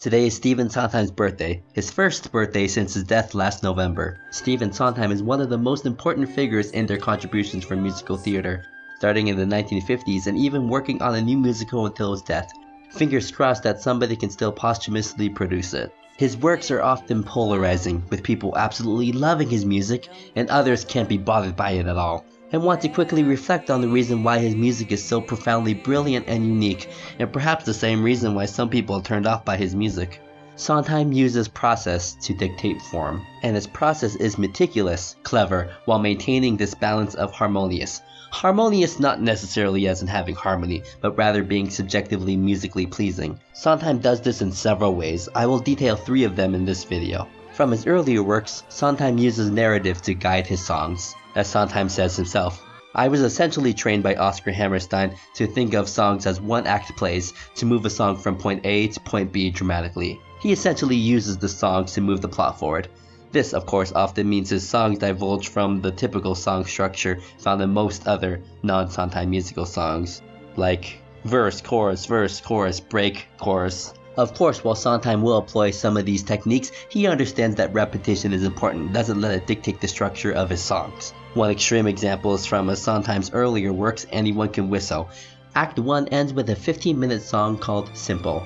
Today is Stephen Sondheim's birthday, his first birthday since his death last November. Stephen Sondheim is one of the most important figures in their contributions for musical theater, starting in the 1950s and even working on a new musical until his death. Fingers crossed that somebody can still posthumously produce it. His works are often polarizing, with people absolutely loving his music and others can't be bothered by it at all, and want to quickly reflect on the reason why his music is so profoundly brilliant and unique, and perhaps the same reason why some people are turned off by his music. Sondheim uses process to dictate form, and his process is meticulous, clever, while maintaining this balance of harmonious. Harmonious not necessarily as in having harmony, but rather being subjectively musically pleasing. Sondheim does this in several ways. I will detail 3 of them in this video. From his earlier works, Sondheim uses narrative to guide his songs. As Sondheim says himself, "I was essentially trained by Oscar Hammerstein to think of songs as one-act plays to move a song from point A to point B dramatically." He essentially uses the songs to move the plot forward. This, of course, often means his songs divulge from the typical song structure found in most other non-Sondheim musical songs, like verse, chorus, break, chorus. Of course, while Sondheim will employ some of these techniques, he understands that repetition is important, doesn't let it dictate the structure of his songs. One extreme example is from Sondheim's earlier works, Anyone Can Whistle. Act 1 ends with a 15-minute song called Simple.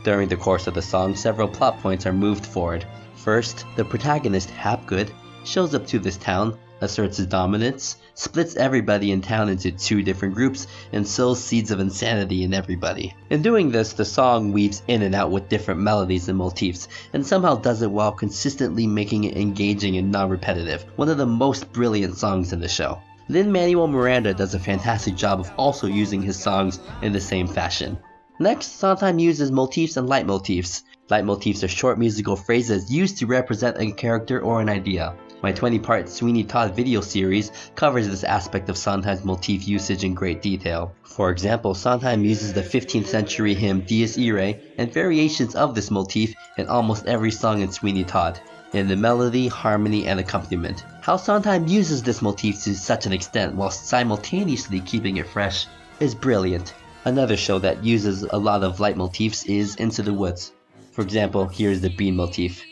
During the course of the song, several plot points are moved forward. First, the protagonist, Hapgood, shows up to this town, asserts his dominance, splits everybody in town into 2 different groups, and sows seeds of insanity in everybody. In doing this, the song weaves in and out with different melodies and motifs, and somehow does it while consistently making it engaging and non-repetitive, one of the most brilliant songs in the show. Lin-Manuel Miranda does a fantastic job of also using his songs in the same fashion. Next, Sondheim uses motifs and leitmotifs. Leitmotifs are short musical phrases used to represent a character or an idea. My 20-part Sweeney Todd video series covers this aspect of Sondheim's motif usage in great detail. For example, Sondheim uses the 15th century hymn Dies Irae and variations of this motif in almost every song in Sweeney Todd, in the melody, harmony, and accompaniment. How Sondheim uses this motif to such an extent while simultaneously keeping it fresh is brilliant. Another show that uses a lot of leitmotifs is Into the Woods. For example, here's the bean motif.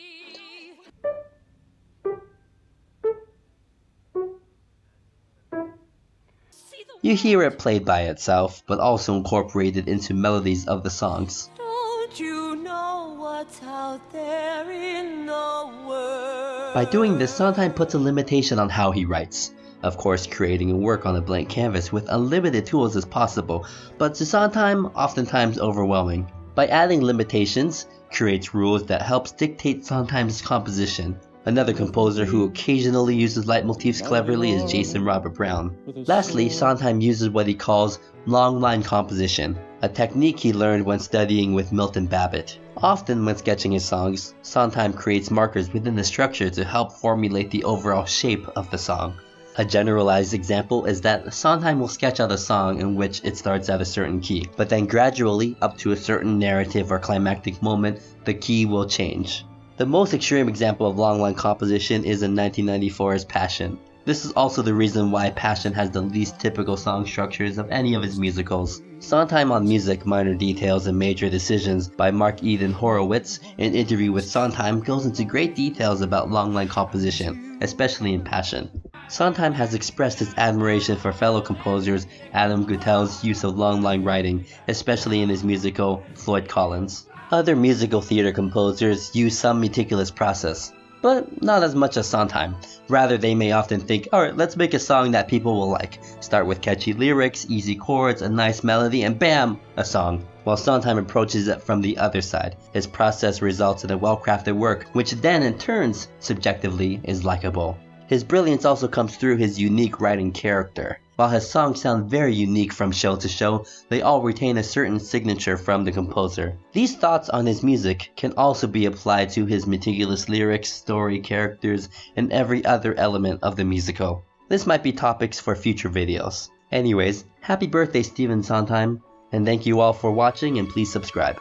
You hear it played by itself, but also incorporated into melodies of the songs. Don't you know what's out there in the world? By doing this, Sondheim puts a limitation on how he writes. Of course, creating a work on a blank canvas with unlimited tools is possible, but to Sondheim, oftentimes overwhelming. By adding limitations, creates rules that helps dictate Sondheim's composition. Another composer who occasionally uses leitmotifs cleverly is Jason Robert Brown. Lastly, Sondheim uses what he calls long line composition, a technique he learned when studying with Milton Babbitt. Often when sketching his songs, Sondheim creates markers within the structure to help formulate the overall shape of the song. A generalized example is that Sondheim will sketch out a song in which it starts at a certain key, but then gradually, up to a certain narrative or climactic moment, the key will change. The most extreme example of long line composition is in 1994's Passion. This is also the reason why Passion has the least typical song structures of any of his musicals. Sondheim on Music, Minor Details and Major Decisions by Mark Eden Horowitz, an interview with Sondheim, goes into great details about long line composition, especially in Passion. Sondheim has expressed his admiration for fellow composers Adam Guttel's use of long line writing, especially in his musical Floyd Collins. Other musical theater composers use some meticulous process, but not as much as Sondheim. Rather, they may often think, alright, let's make a song that people will like. Start with catchy lyrics, easy chords, a nice melody, and bam, a song. While Sondheim approaches it from the other side, his process results in a well-crafted work, which then in turns, subjectively, is likable. His brilliance also comes through his unique writing character. While his songs sound very unique from show to show, they all retain a certain signature from the composer. These thoughts on his music can also be applied to his meticulous lyrics, story, characters, and every other element of the musical. This might be topics for future videos. Anyways, happy birthday Stephen Sondheim, and thank you all for watching and please subscribe.